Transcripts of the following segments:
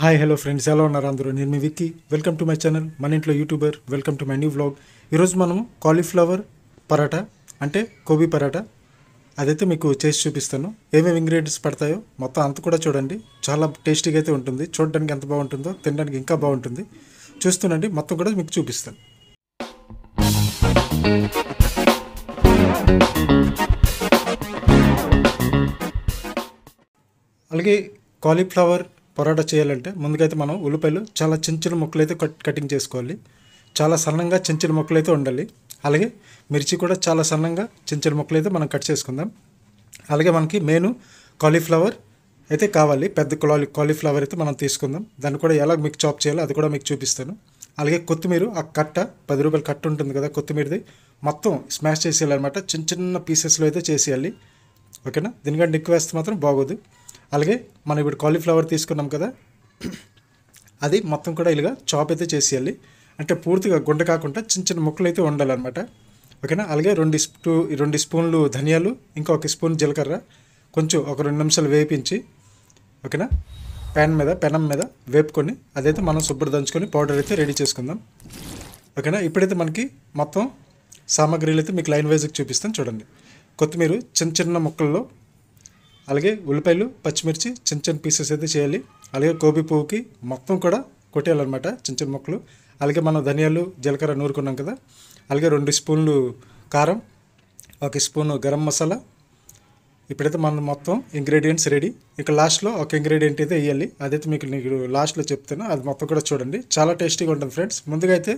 Hi hello friends, ఎలా ఉన్నారు అందరూ? నేను మీ Vicky. Welcome to my channel మన ఇంట్లో YouTuber. Welcome to my new vlog. ఈరోజు మనం కాలీఫ్లవర్ పరాటా అంటే గోబీ పరాటా అదైతే మీకు చేసి చూపిస్తాను. ఏమేమి ఇంగ్రీడియంట్స్ పడతాయో మొత్తం అంత కూడా చూడండి. చాలా టేస్టీగా అయితే ఉంటుంది. చూడడానికి ఎంత బాగుంటుందో తినడానికి ఇంకా బాగుంటుంది. చూస్తుండండి, మొత్తం కూడా మీకు చూపిస్తాను. అలాగే కాలీఫ్లవర్ పరోటా చేయాలంటే ముందుకైతే మనం ఉల్లిపాయలు చాలా చిన్న చిన్న ముక్కలు అయితే కటింగ్ చేసుకోవాలి. చాలా సన్నంగా చిన్న చిన్న ముక్కలు అయితే ఉండాలి. అలాగే మిర్చి కూడా చాలా సన్నంగా చిన్న చిన్న ముక్కలు అయితే మనం కట్ చేసుకుందాం. అలాగే మనకి మెయిన్ కాలీఫ్లవర్ అయితే కావాలి. పెద్ద కాలీఫ్లవర్ అయితే మనం తీసుకుందాం. దాన్ని కూడా ఎలా మీకు చాప్ చేయాలో అది కూడా మీకు చూపిస్తాను. అలాగే కొత్తిమీర, ఆ కట్ట 10 రూపాయల కట్ట ఉంటుంది కదా, కొత్తిమీరది మొత్తం స్మాష్ చేసేయాలన్నమాట. చిన్న చిన్న పీసెస్లో అయితే చేసేయాలి. ఓకేనా? దీనికంటే ఎక్కువ వేస్తే మాత్రం బాగోదు. అలాగే మనం ఇప్పుడు కాలీఫ్లవర్ తీసుకున్నాం కదా, అది మొత్తం కూడా ఇలాగా చాప్ అయితే చేసేయాలి. అంటే పూర్తిగా గుండె కాకుండా చిన్న చిన్న ముక్కలు అయితే ఉండాలన్నమాట. ఓకేనా? అలాగే 2 స్పూన్లు ధనియాలు, ఇంకా 1 స్పూన్ జీలకర్ర కొంచెం ఒక 2 నిమిషాలు వేపించి, ఓకేనా, పెనం మీద వేపుకొని అదైతే మనం శుభ్ర దంచుకొని పౌడర్ అయితే రెడీ చేసుకుందాం. ఓకేనా? ఇప్పుడైతే మనకి మొత్తం సామాగ్రిలు అయితే మీకు లైన్ వైజ్కి చూపిస్తాను. చూడండి. కొత్తిమీర చిన్న చిన్న ముక్కల్లో, అలాగే ఉల్లిపాయలు, పచ్చిమిర్చి చిన్న చిన్న పీసెస్ అయితే చేయాలి. అలాగే గోబీ పువ్వుకి మొత్తం కూడా కొట్టేయాలన్నమాట చిన్న చిన్న ముక్కలు. అలాగే మనం ధనియాలు, జీలకర్ర నూరుకున్నాం కదా, అలాగే 2 స్పూన్లు కారం, 1 స్పూను గరం మసాలా. ఇప్పుడైతే మనం మొత్తం ఇంగ్రీడియంట్స్ రెడీ. ఇక లాస్ట్లో ఒక ఇంగ్రీడియంట్ అయితే వేయాలి. అదైతే మీకు లాస్ట్లో చెప్తాను. అది మొత్తం కూడా చూడండి. చాలా టేస్టీగా ఉంటుంది ఫ్రెండ్స్. ముందుగా అయితే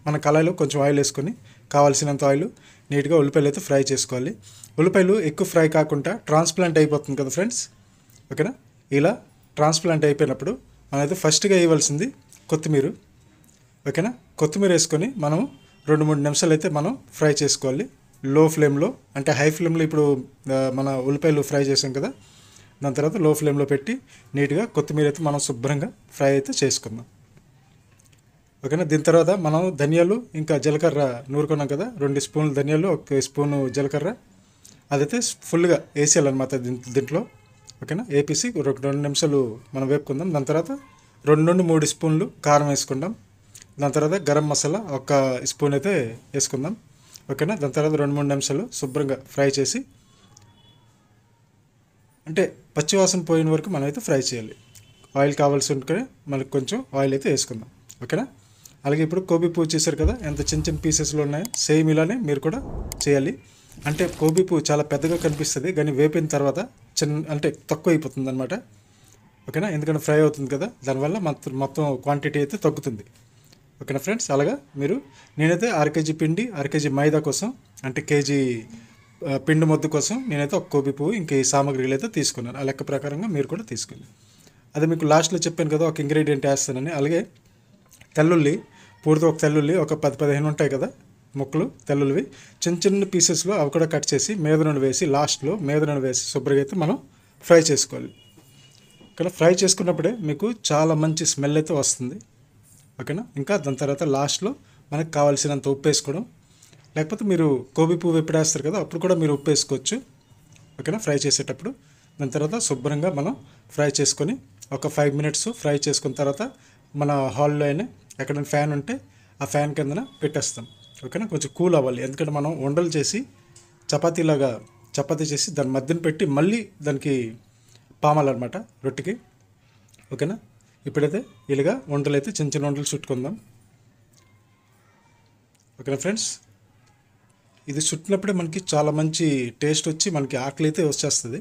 మన కళాయిలో కొంచెం ఆయిల్ వేసుకొని కావాల్సినంత ఆయిల్ నీట్గా ఉల్లిపాయలు అయితే ఫ్రై చేసుకోవాలి. ఉల్లిపాయలు ఎక్కువ ఫ్రై కాకుండా ట్రాన్స్ప్లాంట్ అయిపోతుంది కదా ఫ్రెండ్స్. ఓకేనా? ఇలా ట్రాన్స్ప్లాంట్ అయిపోయినప్పుడు మనమైతే ఫస్ట్గా వేయవలసింది కొత్తిమీర. ఓకేనా? కొత్తిమీర వేసుకొని మనం 2-3 నిమిషాలు అయితే మనం ఫ్రై చేసుకోవాలి. లో ఫ్లేమ్లో, అంటే హై ఫ్లేమ్లో ఇప్పుడు మన ఉల్లిపాయలు ఫ్రై చేసాం కదా, దాని తర్వాత లో ఫ్లేమ్లో పెట్టి నీట్గా కొత్తిమీర అయితే మనం శుభ్రంగా ఫ్రై అయితే చేసుకుందాం. ఓకేనా? దీని తర్వాత మనం ధనియాలు ఇంకా జీలకర్ర నూరుకున్నాం కదా, 2 స్పూన్లు ధనియాలు, 1 స్పూను జీలకర్ర అదైతే ఫుల్గా వేసేయాలన్నమాట దీంట్లో. ఓకేనా? వేపేసి 2 నిమిషాలు మనం వేపుకుందాం. దాని తర్వాత 2-3 స్పూన్లు కారం వేసుకుందాం. దాని తర్వాత గరం మసాలా 1 స్పూన్ అయితే వేసుకుందాం. ఓకేనా? దాని తర్వాత 2-3 నిమిషాలు శుభ్రంగా ఫ్రై చేసి, అంటే పచ్చివాసన పోయిన వరకు మనం అయితే ఫ్రై చేయాలి. ఆయిల్ కావాల్సి ఉంటే మనకి కొంచెం ఆయిల్ అయితే వేసుకుందాం. ఓకేనా? అలాగే ఇప్పుడు గోబీ పువ్వు చేశారు కదా, ఎంత చిన్న చిన్న పీసెస్లో ఉన్నాయో సేమ్ ఇలానే మీరు కూడా చేయాలి. అంటే గోబీ పువ్వు చాలా పెద్దగా కనిపిస్తుంది, కానీ వేపిన తర్వాత అంటే తక్కువ అయిపోతుంది అనమాట. ఓకేనా? ఎందుకంటే ఫ్రై అవుతుంది కదా, దానివల్ల మొత్తం క్వాంటిటీ అయితే తగ్గుతుంది. ఓకేనా ఫ్రెండ్స్? అలాగా నేనైతే 1/2 కేజీ పిండి, 1/2 కేజీ మైదా కోసం, అంటే కేజీ పిండి మొద్దు కోసం నేనైతే 1 గోబీ పువ్వు ఇంకా ఈ సామాగ్రిలు అయితే తీసుకున్నాను. ఆ లెక్క ప్రకారంగా మీరు కూడా తీసుకోండి. అదే మీకు లాస్ట్లో చెప్పాను కదా ఒక ఇంగ్రీడియంట్ వేస్తానని. అలాగే తెల్లుల్లి, పూర్తి ఒక తెల్లుల్లి ఒక 10-15 ఉంటాయి కదా ముక్కలు, తెల్లుల్లివి చిన్న చిన్న పీసెస్లో అవి కూడా కట్ చేసి మీద నూనె వేసి, లాస్ట్లో మీద నూనె వేసి శుభ్రంగా అయితే మనం ఫ్రై చేసుకోవాలి. ఇక్కడ ఫ్రై చేసుకున్నప్పుడే మీకు చాలా మంచి స్మెల్ అయితే వస్తుంది. ఓకేనా? ఇంకా దాని తర్వాత లాస్ట్లో మనకు కావాల్సినంత ఉప్పు వేసుకోవడం, లేకపోతే మీరు గోబీ పువ్వు ఎప్పుడు వేస్తారు కదా అప్పుడు కూడా మీరు ఉప్పు వేసుకోవచ్చు. ఓకేనా? ఫ్రై చేసేటప్పుడు. దాని తర్వాత శుభ్రంగా మనం ఫ్రై చేసుకొని ఒక 5 మినిట్స్ ఫ్రై చేసుకున్న తర్వాత మన హాల్లో అయినా ఎక్కడైనా ఫ్యాన్ ఉంటే ఆ ఫ్యాన్ కిందన పెట్టేస్తాం. ఓకేనా? కొంచెం కూల్ అవ్వాలి. ఎందుకంటే మనం ఉండలు చేసి చపాతీ చేసి దాని మధ్యన పెట్టి మళ్ళీ దానికి పామాలన్నమాట రొట్టెకి. ఓకేనా? ఇప్పుడైతే ఇలాగా వంటలు అయితే చిన్న చిన్న వంటలు చుట్టుకుందాం. ఓకేనా ఫ్రెండ్స్? ఇది చుట్టినప్పుడే మనకి చాలా మంచి టేస్ట్ వచ్చి మనకి ఆకలి అయితే వచ్చేస్తుంది.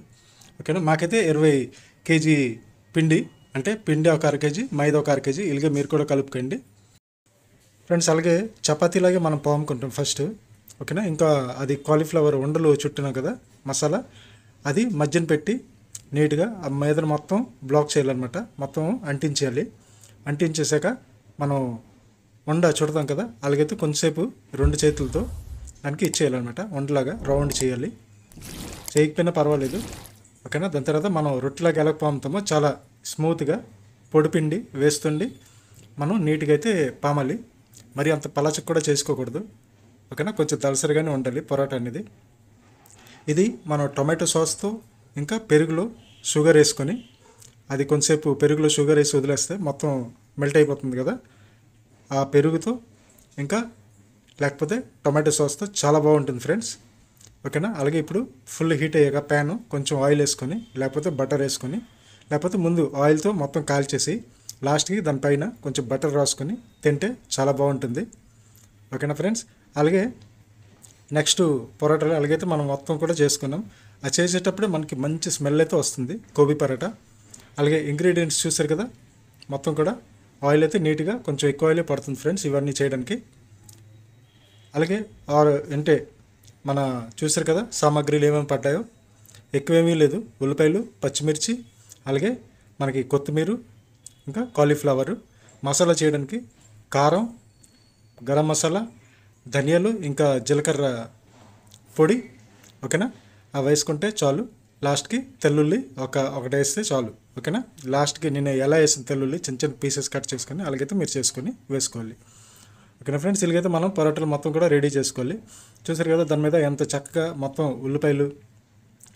ఓకేనా? మాకైతే 20 కేజీ పిండి, అంటే పిండి ఒక 1/2 కేజీ, మైదా ఒక 1/2 కేజీ, ఇలాగే మీరు కూడా కలుపుకోండి ఫ్రెండ్స్. అలాగే చపాతీలాగే మనం పాముకుంటాం ఫస్ట్. ఓకేనా? ఇంకా అది కాలీఫ్లవర్ ఉండలు చుట్టినాం కదా మసాలా, అది మధ్యన పెట్టి నీట్గా ఆ మీదన మొత్తం బ్లాక్ చేయాలన్నమాట. మొత్తం అంటించేయాలి. అంటించేసాక మనం వండ చుడతాం కదా, అలాగైతే కొంచెంసేపు 2 చేతులతో దానికి ఇచ్చేయాలన్నమాట. వండలాగా రౌండ్ చేయాలి. చేయకపోయినా పర్వాలేదు. ఓకేనా? దాని తర్వాత మనం రొట్టెలాగా ఎలా పాముతామో చాలా స్మూత్గా పొడిపిండి వేస్తుండి మనం నీట్గా అయితే పామాలి. మరి అంత పలచకు కూడా చేసుకోకూడదు. ఓకేనా? కొంచెం దలసరిగానే ఉండాలి పొరాటా అనేది. ఇది మనం టొమాటో సాస్తో ఇంకా పెరుగులో షుగర్ వేసుకొని అది కొంతసేపు పెరుగులో షుగర్ వేసి వదిలేస్తే మొత్తం మెల్ట్ అయిపోతుంది కదా, ఆ పెరుగుతో ఇంకా లేకపోతే టొమాటో సాస్తో చాలా బాగుంటుంది ఫ్రెండ్స్. ఓకేనా. అలాగే ఇప్పుడు ఫుల్ హీట్ అయ్యాక ప్యాను కొంచెం ఆయిల్ వేసుకొని లేకపోతే బటర్ వేసుకొని లేకపోతే ముందు ఆయిల్తో మొత్తం కాల్చేసి లాస్ట్కి దానిపైన కొంచెం బటర్ రాసుకొని తింటే చాలా బాగుంటుంది. ఓకేనా ఫ్రెండ్స్. అలాగే నెక్స్ట్ పొరాటాలు అలాగైతే మనం మొత్తం కూడా చేసుకున్నాం. అది చేసేటప్పుడే మనకి మంచి స్మెల్ అయితే వస్తుంది గోబీ పరోటా. అలాగే ఇంగ్రీడియంట్స్ చూసారు కదా, మొత్తం కూడా ఆయిల్ అయితే నీట్గా కొంచెం ఎక్కువ ఆయిలే పడుతుంది ఫ్రెండ్స్ ఇవన్నీ చేయడానికి. అలాగే అంటే మన చూసారు కదా సామాగ్రిలు ఏమేమి పడ్డాయో, ఎక్కువేమీ లేదు. ఉల్లిపాయలు, పచ్చిమిర్చి, అలాగే మనకి కొత్తిమీర, ఇంకా కాలీఫ్లవరు. మసాలా చేయడానికి కారం, గరం మసాలా, ధనియాలు, ఇంకా జీలకర్ర పొడి. ఓకేనా. అవి వేసుకుంటే చాలు. లాస్ట్కి తెల్లుల్లి ఒకటి వేస్తే చాలు. ఓకేనా. లాస్ట్కి నేను ఎలా వేసిన తెల్లుల్లి చిన్న చిన్న పీసెస్ కట్ చేసుకొని అలాగైతే మీరు చేసుకొని వేసుకోవాలి. ఓకేనా ఫ్రెండ్స్. ఇలాగైతే మనం పరోటాలు మొత్తం కూడా రెడీ చేసుకోవాలి. చూసారు కదా దాని మీద ఎంత చక్కగా మొత్తం ఉల్లిపాయలు,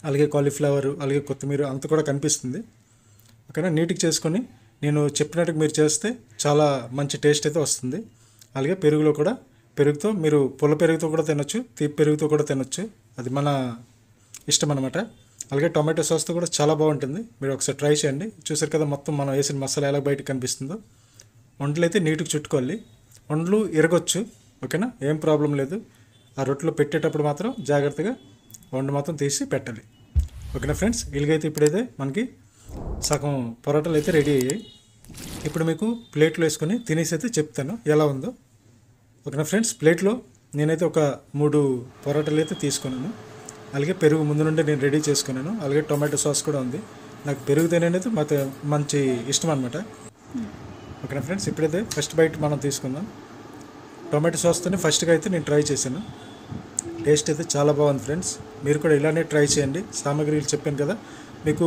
అలాగే కాలీఫ్లవర్, అలాగే కొత్తిమీర అంత కూడా కనిపిస్తుంది. ఓకేనా. నీట్గా చేసుకొని నేను చెప్పినట్టుగా మీరు చేస్తే చాలా మంచి టేస్ట్ అయితే వస్తుంది. అలాగే పెరుగులో కూడా పెరుగుతో మీరు పుల్ల పెరుగుతో కూడా తినొచ్చు, తీపి పెరుగుతో కూడా తినొచ్చు, అది మన ఇష్టం అనమాట. అలాగే టొమాటో సాస్తో కూడా చాలా బాగుంటుంది. మీరు ఒకసారి ట్రై చేయండి. చూసారు కదా మొత్తం మనం వేసిన మసాలా ఎలా బయటకు కనిపిస్తుందో. వంటలు అయితే నీట్గా చుట్టుకోవాలి. వంటలు ఇరగొచ్చు. ఓకేనా. ఏం ప్రాబ్లం లేదు. ఆ రొట్టెలో పెట్టేటప్పుడు మాత్రం జాగ్రత్తగా వంట మాత్రం తీసి పెట్టాలి. ఓకేనా ఫ్రెండ్స్. ఇలాగైతే ఇప్పుడైతే మనకి సగం పొరాటాలు అయితే రెడీ అయ్యాయి. ఇప్పుడు మీకు ప్లేట్లో వేసుకొని తినేసి అయితే చెప్తాను ఎలా ఉందో. ఓకేనా ఫ్రెండ్స్. ప్లేట్లో నేనైతే ఒక 3 పొరాటాలు అయితే తీసుకున్నాను. అలాగే పెరుగు ముందు నుండి నేను రెడీ చేసుకున్నాను. అలాగే టొమాటో సాస్ కూడా ఉంది. నాకు పెరుగు తినేది మంచి ఇష్టం అనమాట. ఓకేనా ఫ్రెండ్స్. ఇప్పుడైతే ఫస్ట్ బైట్ మనం తీసుకుందాం. టొమాటో సాస్తోనే ఫస్ట్గా అయితే నేను ట్రై చేశాను. టేస్ట్ అయితే చాలా బాగుంది ఫ్రెండ్స్. మీరు కూడా ఇలానే ట్రై చేయండి. సామాగ్రిలు చెప్పాను కదా, మీకు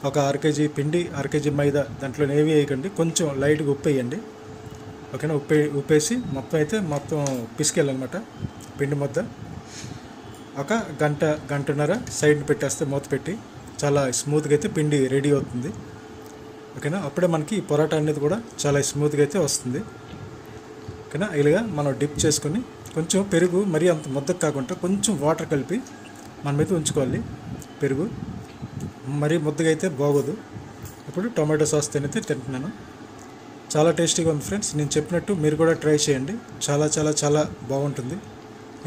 ఒక 1/2 కేజీ పిండి, 1/2 కేజీ మైదా, దాంట్లో ఏవి వేయకండి, కొంచెం లైట్గా ఉప్పు వేయండి. ఓకేనా. ఉప్పేసి మొత్తం పిసికెళ్ళనమాట పిండి ముద్ద. ఒక గంటన్నర సైడ్ని పెట్టేస్తే మూత పెట్టి చాలా స్మూత్గా అయితే పిండి రెడీ అవుతుంది. ఓకేనా. అప్పుడే మనకి పొరాటా అనేది కూడా చాలా స్మూత్గా అయితే వస్తుంది. ఓకేనా. ఇలాగా మనం డిప్ చేసుకొని కొంచెం పెరుగు మరీ అంత ముద్దకు కాకుండా కొంచెం వాటర్ కలిపి మనమైతే ఉంచుకోవాలి. పెరుగు మరీ ముద్దగా అయితే బాగోదు. ఇప్పుడు టొమాటో సాస్ అయితే తింటున్నాను. చాలా టేస్టీగా ఉంది ఫ్రెండ్స్. నేను చెప్పినట్టు మీరు కూడా ట్రై చేయండి. చాలా చాలా చాలా బాగుంటుంది.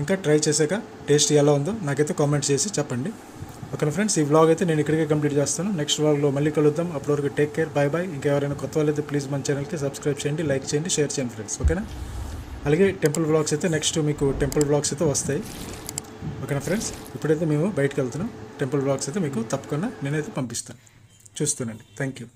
ఇంకా ట్రై చేశాక టేస్ట్ ఎలా ఉందో నాకైతే కామెంట్ చేసి చెప్పండి. ఓకేనా ఫ్రెండ్స్. ఈ వ్లాగ్ అయితే నేను ఇక్కడికే కంప్లీట్ చేస్తాను. నెక్స్ట్ వ్లాగ్లో మళ్ళీ కలుద్దాం. అప్పటివరకు టేక్ కేర్, బాయ్ బాయ్. ఇంకెవరైనా కొత్త వాళ్ళు అయితే ప్లీజ్ మన ఛానల్కి సబ్స్క్రైబ్ చేయండి, లైక్ చేయండి, షేర్ చేయండి ఫ్రెండ్స్. ఓకేనా. అలాగే టెంపుల్ వ్లాగ్స్ అయితే నెక్స్ట్ మీకు టెంపుల్ వ్లాగ్స్ అయితే వస్తాయి. ఓకేనా ఫ్రెండ్స్. ఇప్పుడైతే మేము బయటకు వెళ్తున్నాం. టెంపుల్ వ్లాగ్స్ అయితే మీకు తప్పకుండా నేనైతే పంపిస్తాను. చూస్తానండి. Thank you.